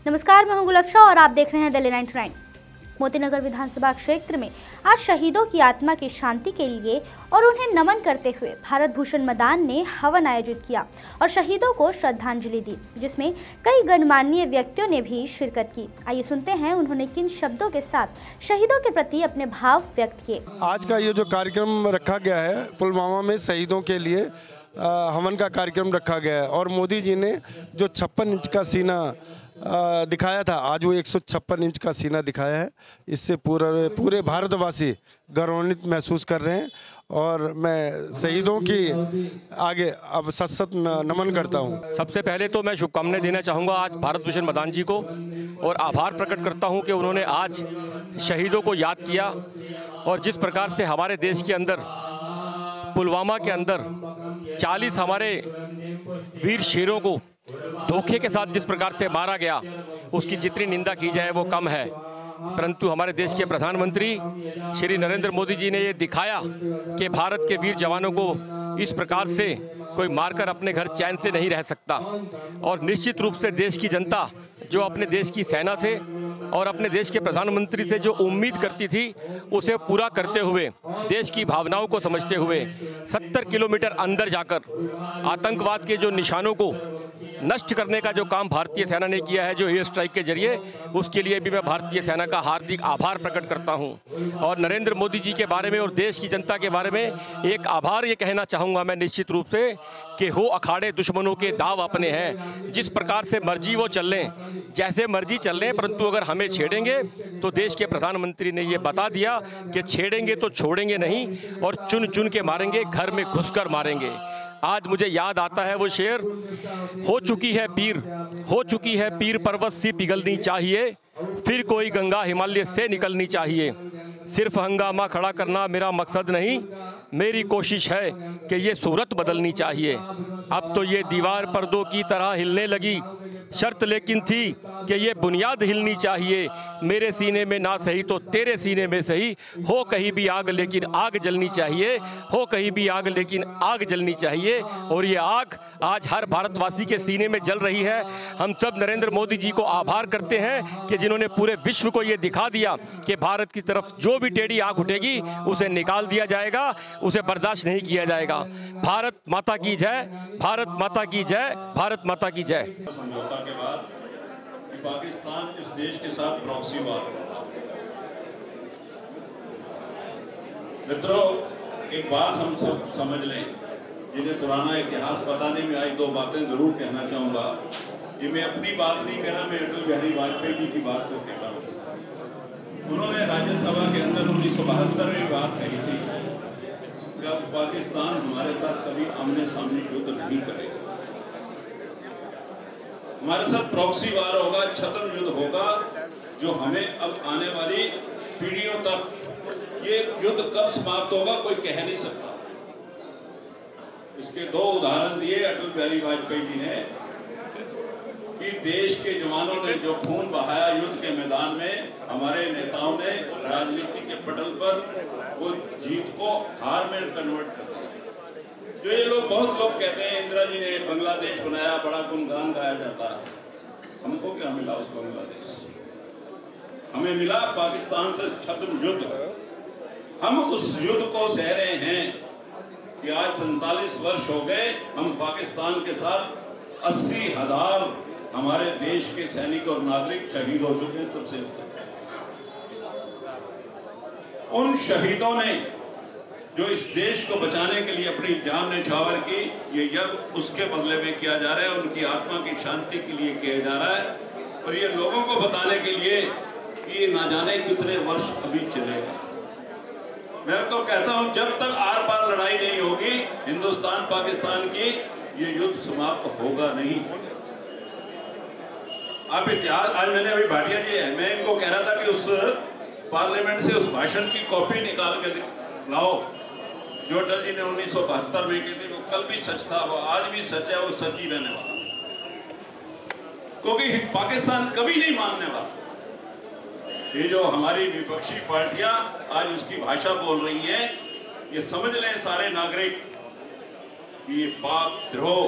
नमस्कार, मैं हूं गुलफ्शा और आप देख रहे हैं दिल्ली 99। मोतीनगर विधानसभा क्षेत्र में आज शहीदों की आत्मा की शांति के लिए और उन्हें नमन करते हुए भारत भूषण मैदान ने हवन आयोजित किया और शहीदों को श्रद्धांजलि दी, जिसमें कई गणमान्य व्यक्तियों ने भी शिरकत की। आइए सुनते हैं उन्होंने किन शब्दों के साथ शहीदों के प्रति अपने भाव व्यक्त किए। आज का ये जो कार्यक्रम रखा गया है, पुलवामा में शहीदों के लिए हवन का कार्यक्रम रखा गया है और मोदी जी ने जो 56 इंच का सीना दिखाया था, आज वो 156 इंच का सीना दिखाया है। इससे पूरे भारतवासी गौरवान्वित महसूस कर रहे हैं और मैं शहीदों की आगे अब सत नमन करता हूं। सबसे पहले तो मैं शुभकामनाएं देना चाहूँगा आज भारत भूषण मैदान जी को और आभार प्रकट करता हूं कि उन्होंने आज शहीदों को याद किया और जिस प्रकार से हमारे देश के अंदर पुलवामा के अंदर 40 हमारे वीर शेरों को धोखे के साथ जिस प्रकार से मारा गया, उसकी जितनी निंदा की जाए वो कम है। परंतु हमारे देश के प्रधानमंत्री श्री नरेंद्र मोदी जी ने ये दिखाया कि भारत के वीर जवानों को इस प्रकार से कोई मारकर अपने घर चैन से नहीं रह सकता। और निश्चित रूप से देश की जनता जो अपने देश की सेना से और अपने देश के प्रधानमंत्री से जो उम्मीद करती थी, उसे पूरा करते हुए, देश की भावनाओं को समझते हुए 70 किलोमीटर अंदर जाकर आतंकवाद के जो निशानों को नष्ट करने का जो काम भारतीय सेना ने किया है, जो एयर स्ट्राइक के जरिए, उसके लिए भी मैं भारतीय सेना का हार्दिक आभार प्रकट करता हूं। और नरेंद्र मोदी जी के बारे में और देश की जनता के बारे में एक आभार ये कहना चाहूँगा मैं निश्चित रूप से कि हो अखाड़े दुश्मनों के दाव अपने हैं। जिस प्रकार से मर्जी वो चल लें, जैसे मर्जी चल लें, परंतु अगर हमें छेड़ेंगे तो देश के प्रधानमंत्री ने ये बता दिया कि छेड़ेंगे तो छोड़ेंगे नहीं और चुन चुन के मारेंगे, घर में घुसकर मारेंगे। आज मुझे याद आता है वो शेर, हो चुकी है पीर पर्वत सी पिघलनी चाहिए, फिर कोई गंगा हिमालय से निकलनी चाहिए। सिर्फ हंगामा खड़ा करना मेरा मकसद नहीं, मेरी कोशिश है कि ये सूरत बदलनी चाहिए। अब तो ये दीवार पर्दों की तरह हिलने लगी, शर्त लेकिन थी कि ये बुनियाद हिलनी चाहिए। मेरे सीने में ना सही तो तेरे सीने में सही, हो कहीं भी आग लेकिन आग जलनी चाहिए, हो कहीं भी आग लेकिन आग जलनी चाहिए। और ये आग आज हर भारतवासी के सीने में जल रही है। हम सब नरेंद्र मोदी जी को आभार करते हैं कि जिन्होंने पूरे विश्व को ये दिखा दिया कि भारत की तरफ जो भी टेढ़ी आग उठेगी उसे निकाल दिया जाएगा, उसे बर्दाश्त नहीं किया जाएगा। भारत माता की जय, भारत माता की जय, भारत माता की जय। समझौता के बाद कि पाकिस्तान इस देश के साथ प्रॉक्सी वार। मित्रों, एक बात हम सब समझ लें, जिन्हें पुराना इतिहास पता नहीं, मैं आज दो बातें जरूर कहना चाहूंगा। कि मैं अपनी बात नहीं कह रहा, मैं अटल बिहारी वाजपेयी जी की बात को कह रहा हूँ। उन्होंने राज्यसभा के अंदर 1972 में बात कही थी कि अब पाकिस्तान हमारे साथ कभी आमने सामने युद्ध नहीं करेगा, हमारे साथ प्रॉक्सी वार होगा, छद्म युद्ध होगा, जो हमें अब आने वाली पीढ़ियों तक ये युद्ध कब समाप्त होगा कोई कह नहीं सकता। इसके दो उदाहरण दिए अटल बिहारी वाजपेयी जी ने कि देश के जवानों ने जो खून बहाया युद्ध के मैदान में, हमारे नेताओं ने राजनीति के पटल पर वो जीत को हार में कन्वर्ट कर दिया। जो ये लोग, बहुत लोग कहते हैं इंदिरा जी ने बांग्लादेश बनाया, बड़ा गुणगान गाया जाता है। हमको क्या मिला उस बांग्लादेश? हमें मिला पाकिस्तान से छद्म युद्ध। हम उस युद्ध को सह रहे हैं कि आज 47 वर्ष हो गए, हम पाकिस्तान के साथ 80,000 हमारे देश के सैनिक और नागरिक शहीद हो चुके हैं तब से अब तक। उन शहीदों ने जो इस देश को बचाने के लिए अपनी जान न्यौछावर की, ये यज्ञ उसके बदले में किया जा रहा है, उनकी आत्मा की शांति के लिए किया जा रहा है। और ये लोगों को बताने के लिए कि ये ना जाने कितने वर्ष अभी चलेगा। मैं तो कहता हूं जब तक आर पार लड़ाई नहीं होगी हिंदुस्तान पाकिस्तान की, ये युद्ध समाप्त होगा नहीं। आप इतिहास, आज मैंने अभी भाटिया जी है, मैं इनको कह रहा था कि उस पार्लियामेंट से उस भाषण की कॉपी निकाल के लाओ जो अटल जी ने 1972 में की थी। वो कल भी सच था, वो आज भी सच है, वो सच ही रहने वाला, क्योंकि पाकिस्तान कभी नहीं मानने वाला। ये जो हमारी विपक्षी पार्टियां आज उसकी भाषा बोल रही हैं, ये समझ लें सारे नागरिक कि ये पाक द्रोह,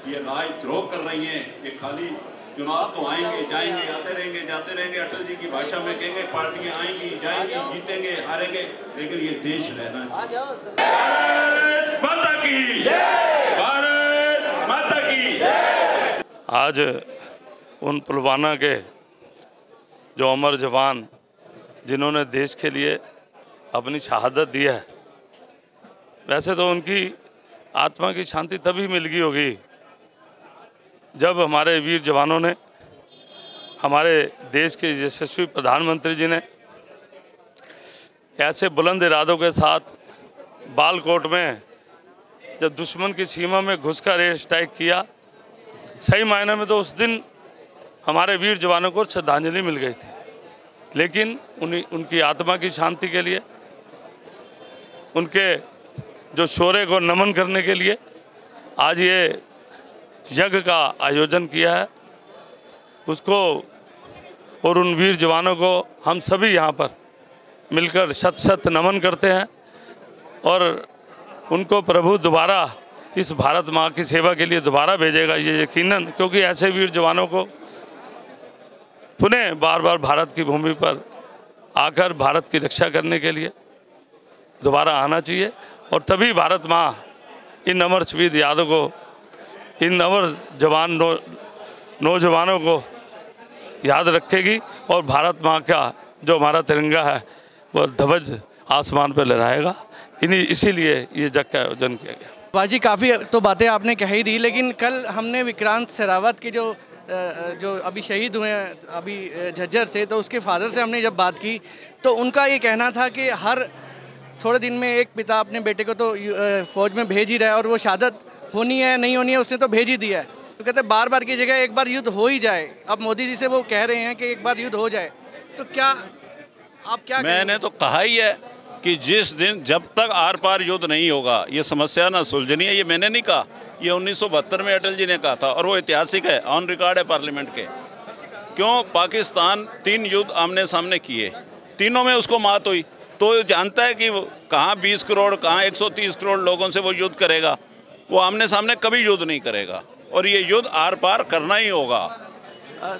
ये राजद्रोह कर रही हैं। ये खाली चुनाव तो आएंगे जाएंगे, आते रहेंगे जाते रहेंगे। अटल जी की भाषा में कहेंगे पार्टियां आएंगी जाएंगी, जीतेंगे हारेंगे, लेकिन ये देश रहना चाहिए। भारत माता की जय, भारत माता की जय। आज उन पुलवामा के जो अमर जवान जिन्होंने देश के लिए अपनी शहादत दी है, वैसे तो उनकी आत्मा की शांति तभी मिल गई होगी जब हमारे वीर जवानों ने, हमारे देश के यशस्वी प्रधानमंत्री जी ने ऐसे बुलंद इरादों के साथ बालकोट में जब दुश्मन की सीमा में घुसकर एयर स्ट्राइक किया। सही मायने में तो उस दिन हमारे वीर जवानों को श्रद्धांजलि मिल गई थी, लेकिन उनकी आत्मा की शांति के लिए, उनके जो शौर्य को नमन करने के लिए आज ये यज्ञ का आयोजन किया है। उसको और उन वीर जवानों को हम सभी यहाँ पर मिलकर शत शत नमन करते हैं और उनको प्रभु दोबारा इस भारत माँ की सेवा के लिए दोबारा भेजेगा, ये यकीनन, क्योंकि ऐसे वीर जवानों को पुनः बार बार भारत की भूमि पर आकर भारत की रक्षा करने के लिए दोबारा आना चाहिए और तभी भारत माँ इन अमर शहीद यादों को, इन अमर जवान नौजवानों को याद रखेगी और भारत माँ का जो हमारा तिरंगा है वो ध्वज आसमान पर लहराएगा। इसीलिए ये जग का आयोजन किया गया। बाजी काफ़ी तो बातें आपने कह ही दी, लेकिन कल हमने विक्रांत शेरावत के जो अभी शहीद हुए हैं अभी झज्जर से, तो उसके फादर से हमने जब बात की तो उनका ये कहना था कि हर थोड़े दिन में एक पिता अपने बेटे को तो फौज में भेज ही रहा है और वो शहादत होनी है नहीं होनी है उसने तो भेज ही दिया है। तो कहते हैं बार बार की जगह एक बार युद्ध हो ही जाए। अब मोदी जी से वो कह रहे हैं कि एक बार युद्ध हो जाए, तो क्या आप क्या मैंने तो कहा ही है कि जिस दिन जब तक आर पार युद्ध नहीं होगा ये समस्या ना सुलझनी है। ये मैंने नहीं कहा, ये 1972 में अटल जी ने कहा था और वो ऐतिहासिक है, ऑन रिकॉर्ड है पार्लियामेंट के। क्यों पाकिस्तान 3 युद्ध आमने सामने किए, तीनों में उसको मात हुई, तो जानता है कि कहाँ 20 करोड़ कहाँ 130 करोड़ लोगों से वो युद्ध करेगा। वो आमने सामने कभी युद्ध नहीं करेगा और ये युद्ध आर पार करना ही होगा।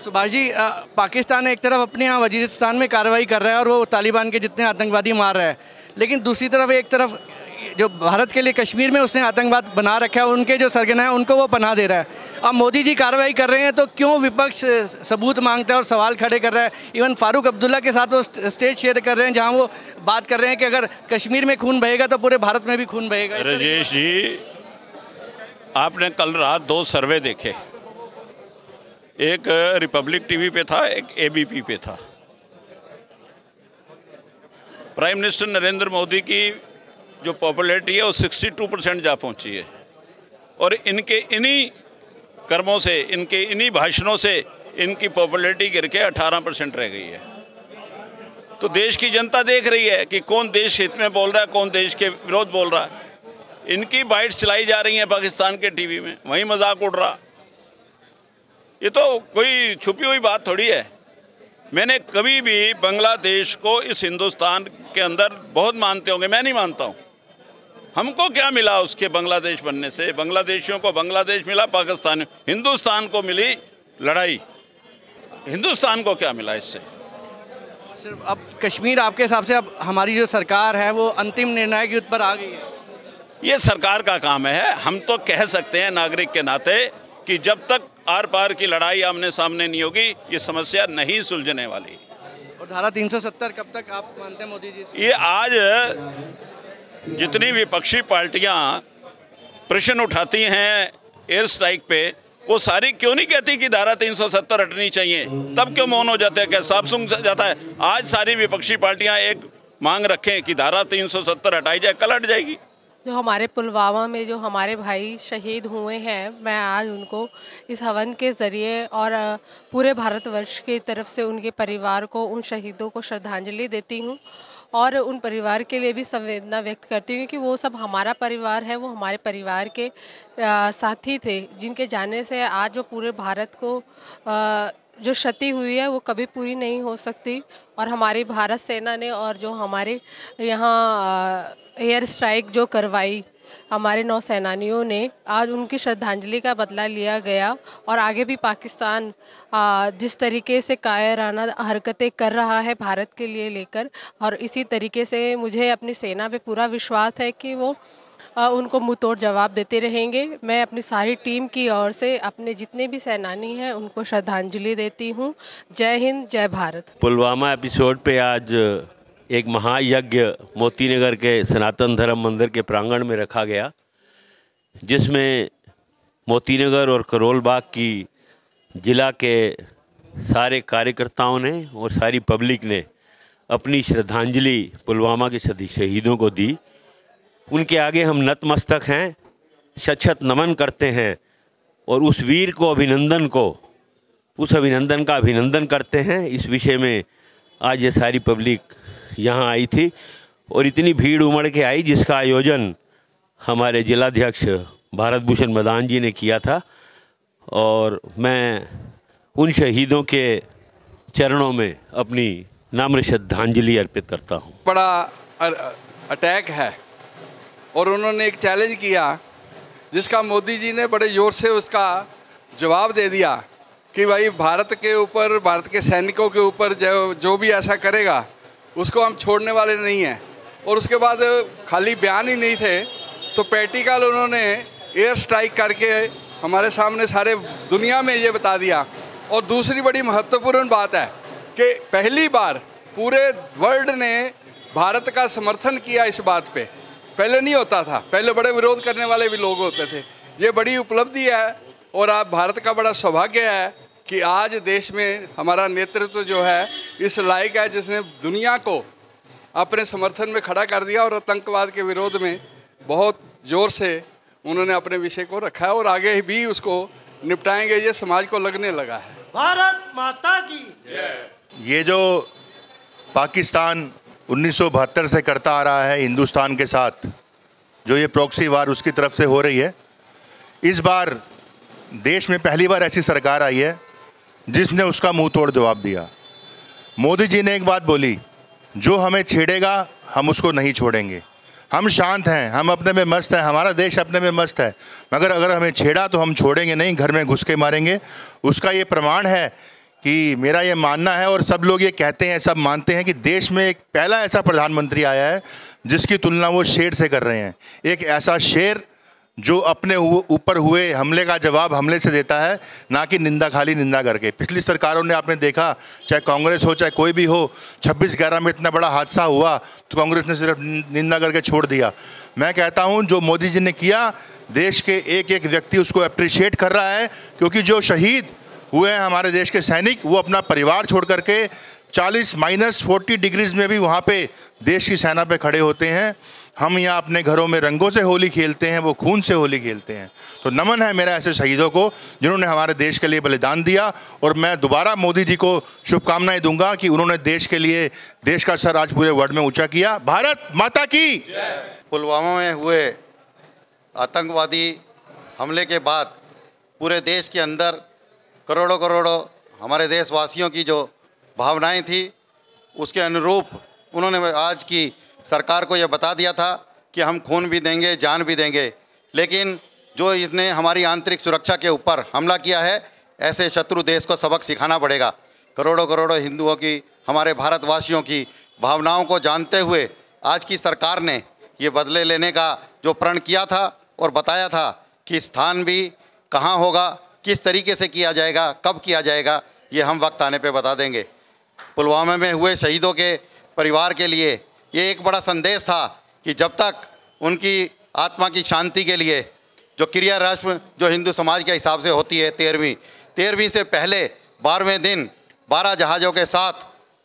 सुभाष जी, पाकिस्तान एक तरफ अपने यहाँ वजीरिस्तान में कार्रवाई कर रहा है और वो तालिबान के जितने आतंकवादी मार रहा है, लेकिन दूसरी तरफ एक तरफ जो भारत के लिए कश्मीर में उसने आतंकवाद बना रखा है, उनके जो सरगना है उनको वो पनाह दे रहा है। अब मोदी जी कार्रवाई कर रहे हैं तो क्यों विपक्ष सबूत मांगता है और सवाल खड़े कर रहा है। इवन फारूक अब्दुल्ला के साथ वो स्टेज शेयर कर रहे हैं जहाँ वो बात कर रहे हैं कि अगर कश्मीर में खून बहेगा तो पूरे भारत में भी खून बहेगा। राजेश जी, आपने कल रात 2 सर्वे देखे, एक रिपब्लिक टीवी पे था, एक एबीपी पे था। प्राइम मिनिस्टर नरेंद्र मोदी की जो पॉपुलैरिटी है वो 62% जा पहुंची है और इनके इन्हीं कर्मों से, इनके इन्हीं भाषणों से इनकी पॉपुलैरिटी गिर के 18% रह गई है। तो देश की जनता देख रही है कि कौन देश हित में बोल रहा है, कौन देश के विरोध बोल रहा है। इनकी बाइट्स चलाई जा रही हैं पाकिस्तान के टीवी में, वहीं मजाक उड़ रहा। ये तो कोई छुपी हुई बात थोड़ी है। मैंने कभी भी बांग्लादेश को इस हिंदुस्तान के अंदर बहुत मानते होंगे, मैं नहीं मानता हूँ। हमको क्या मिला उसके बांग्लादेश बनने से? बांग्लादेशियों को बांग्लादेश मिला, पाकिस्तान, हिंदुस्तान को मिली लड़ाई। हिंदुस्तान को क्या मिला इससे? सिर्फ अब कश्मीर आपके हिसाब से अब हमारी जो सरकार है वो अंतिम निर्णायक युद्ध पर आ गई है? ये सरकार का काम है। हम तो कह सकते हैं नागरिक के नाते कि जब तक आर पार की लड़ाई आमने सामने नहीं होगी ये समस्या नहीं सुलझने वाली। और धारा 370 कब तक आप मानते हैं मोदी जी से? ये आज जितनी विपक्षी पार्टियां प्रश्न उठाती हैं एयर स्ट्राइक पे, वो सारी क्यों नहीं कहती कि धारा 370 हटनी चाहिए? तब क्यों मौन हो जाते हैं? क्या साफ सुन जाता है? आज सारी विपक्षी पार्टियां एक मांग रखें कि धारा 370 हटाई जाए, कल हट जाएगी। जो हमारे पुलवामा में जो हमारे भाई शहीद हुए हैं, मैं आज उनको इस हवन के ज़रिए और पूरे भारतवर्ष की तरफ से उनके परिवार को, उन शहीदों को श्रद्धांजलि देती हूँ और उन परिवार के लिए भी संवेदना व्यक्त करती हूँ कि वो सब हमारा परिवार है, वो हमारे परिवार के साथी थे जिनके जाने से आज जो पूरे भारत को जो क्षति हुई है वो कभी पूरी नहीं हो सकती। और हमारी भारत सेना ने और जो हमारे यहाँ एयर स्ट्राइक जो करवाई हमारे नौसेनानियों ने आज उनकी श्रद्धांजलि का बदला लिया गया और आगे भी पाकिस्तान जिस तरीके से कायराना हरकतें कर रहा है भारत के लिए लेकर, और इसी तरीके से मुझे अपनी सेना पे पूरा विश्वास है कि वो उनको मुंह तोड़ जवाब देते रहेंगे। मैं अपनी सारी टीम की ओर से अपने जितने भी सेनानी हैं उनको श्रद्धांजलि देती हूँ। जय हिंद, जय भारत। पुलवामा एपिसोड पे आज एक महायज्ञ मोतीनगर के सनातन धर्म मंदिर के प्रांगण में रखा गया, जिसमें मोतीनगर और करोल बाग की जिला के सारे कार्यकर्ताओं ने और सारी पब्लिक ने अपनी श्रद्धांजलि पुलवामा के शहीदों को दी। उनके आगे हम नतमस्तक हैं, शत नमन करते हैं और उस वीर को उस अभिनंदन का अभिनंदन करते हैं। इस विषय में आज ये सारी पब्लिक यहाँ आई थी और इतनी भीड़ उमड़ के आई, जिसका आयोजन हमारे जिलाध्यक्ष भारत भूषण मदान जी ने किया था। और मैं उन शहीदों के चरणों में अपनी नम्र श्रद्धांजलि अर्पित करता हूँ। बड़ा अटैक है और उन्होंने एक चैलेंज किया, जिसका मोदी जी ने बड़े ज़ोर से उसका जवाब दे दिया कि भाई भारत के ऊपर, भारत के सैनिकों के ऊपर जो भी ऐसा करेगा उसको हम छोड़ने वाले नहीं हैं। और उसके बाद खाली बयान ही नहीं थे, तो प्रैक्टिकल उन्होंने एयर स्ट्राइक करके हमारे सामने सारे दुनिया में ये बता दिया। और दूसरी बड़ी महत्वपूर्ण बात है कि पहली बार पूरे वर्ल्ड ने भारत का समर्थन किया इस बात पे। पहले नहीं होता था, पहले बड़े विरोध करने वाले भी लोग होते थे। ये बड़ी उपलब्धि है और आप भारत का बड़ा सौभाग्य है कि आज देश में हमारा नेतृत्व जो है इस लायक है, जिसने दुनिया को अपने समर्थन में खड़ा कर दिया और आतंकवाद के विरोध में बहुत ज़ोर से उन्होंने अपने विषय को रखा है और आगे भी उसको निपटाएंगे। ये समाज को लगने लगा है। भारत माता की। ये जो पाकिस्तान 1972 से करता आ रहा है हिंदुस्तान के साथ, जो ये प्रॉक्सी वार उसकी तरफ से हो रही है, इस बार देश में पहली बार ऐसी सरकार आई है जिसने उसका मुंह तोड़ जवाब दिया। मोदी जी ने एक बात बोली, जो हमें छेड़ेगा हम उसको नहीं छोड़ेंगे। हम शांत हैं, हम अपने में मस्त हैं, हमारा देश अपने में मस्त है, मगर अगर हमें छेड़ा तो हम छोड़ेंगे नहीं, घर में घुस के मारेंगे। उसका ये प्रमाण है कि मेरा ये मानना है और सब लोग ये कहते हैं, सब मानते हैं कि देश में एक पहला ऐसा प्रधानमंत्री आया है जिसकी तुलना वो शेर से कर रहे हैं। एक ऐसा शेर जो अपने ऊपर हुए हमले का जवाब हमले से देता है, ना कि निंदा खाली निंदा करके। पिछली सरकारों ने आपने देखा, चाहे कांग्रेस हो चाहे कोई भी हो, 26/11 में इतना बड़ा हादसा हुआ तो कांग्रेस ने सिर्फ निंदा करके छोड़ दिया। मैं कहता हूं जो मोदी जी ने किया, देश के एक एक व्यक्ति उसको अप्रिशिएट कर रहा है, क्योंकि जो शहीद हुए हैं हमारे देश के सैनिक, वो अपना परिवार छोड़ करके 40 डिग्रीज में भी वहाँ पे देश की सेना पे खड़े होते हैं। हम यहाँ अपने घरों में रंगों से होली खेलते हैं, वो खून से होली खेलते हैं। तो नमन है मेरा ऐसे शहीदों को जिन्होंने हमारे देश के लिए बलिदान दिया। और मैं दोबारा मोदी जी को शुभकामनाएं दूंगा कि उन्होंने देश के लिए देश का सर आज पूरे वर्ल्ड में ऊंचा किया। भारत माता की। पुलवामा में हुए आतंकवादी हमले के बाद पूरे देश के अंदर करोड़ों हमारे देशवासियों की जो भावनाएं थी, उसके अनुरूप उन्होंने आज की सरकार को यह बता दिया था कि हम खून भी देंगे, जान भी देंगे। लेकिन जो इसने हमारी आंतरिक सुरक्षा के ऊपर हमला किया है, ऐसे शत्रु देश को सबक सिखाना पड़ेगा। करोड़ों हिंदुओं की, हमारे भारतवासियों की भावनाओं को जानते हुए आज की सरकार ने ये बदले लेने का जो प्रण किया था और बताया था कि स्थान भी कहाँ होगा, किस तरीके से किया जाएगा, कब किया जाएगा, ये हम वक्त आने पे बता देंगे। पुलवामा में हुए शहीदों के परिवार के लिए ये एक बड़ा संदेश था कि जब तक उनकी आत्मा की शांति के लिए जो क्रिया रस्म जो हिंदू समाज के हिसाब से होती है 13वीं से पहले 12वें दिन 12 जहाज़ों के साथ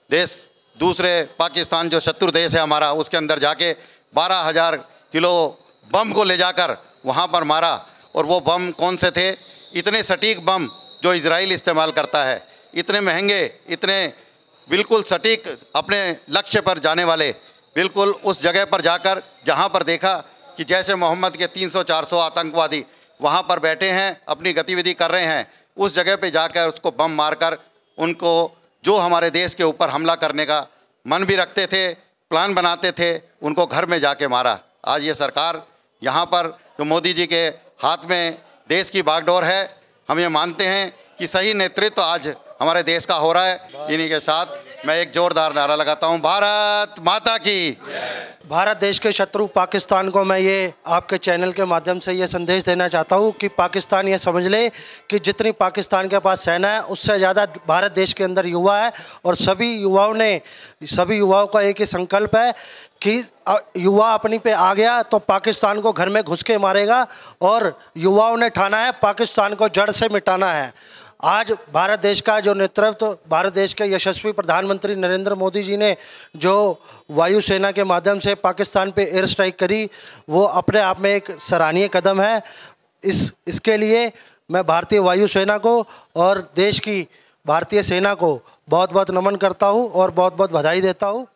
देश दूसरे पाकिस्तान जो शत्रु देश है हमारा, उसके अंदर जाके 12,000 किलो बम को ले जाकर वहाँ पर मारा। और वो बम कौन से थे? इतने सटीक बम जो इजराइल इस्तेमाल करता है, इतने महंगे, इतने बिल्कुल सटीक अपने लक्ष्य पर जाने वाले, बिल्कुल उस जगह पर जाकर जहाँ पर देखा कि जैसे मोहम्मद के 300-400 आतंकवादी वहाँ पर बैठे हैं, अपनी गतिविधि कर रहे हैं, उस जगह पे जाकर उसको बम मारकर उनको जो हमारे देश के ऊपर हमला करने का मन भी रखते थे, प्लान बनाते थे, उनको घर में जाके मारा। आज ये सरकार यहाँ पर जो मोदी जी के हाथ में देश की बागडोर है, हम ये मानते हैं कि सही नेतृत्व आज हमारे देश का हो रहा है। इन्हीं के साथ मैं एक जोरदार नारा लगाता हूँ, भारत माता की। भारत देश के शत्रु पाकिस्तान को मैं ये आपके चैनल के माध्यम से ये संदेश देना चाहता हूँ कि पाकिस्तान ये समझ ले कि जितनी पाकिस्तान के पास सेना है उससे ज़्यादा भारत देश के अंदर युवा है। और सभी युवाओं का एक ही संकल्प है कि युवा अपनी पे आ गया तो पाकिस्तान को घर में घुस के मारेगा, और युवाओं ने ठाना है पाकिस्तान को जड़ से मिटाना है। आज भारत देश का जो नेतृत्व भारत देश के यशस्वी प्रधानमंत्री नरेंद्र मोदी जी ने जो वायुसेना के माध्यम से पाकिस्तान पे एयर स्ट्राइक करी, वो अपने आप में एक सराहनीय कदम है। इसके लिए मैं भारतीय वायुसेना को और देश की भारतीय सेना को बहुत बहुत नमन करता हूँ और बहुत बहुत बधाई देता हूँ।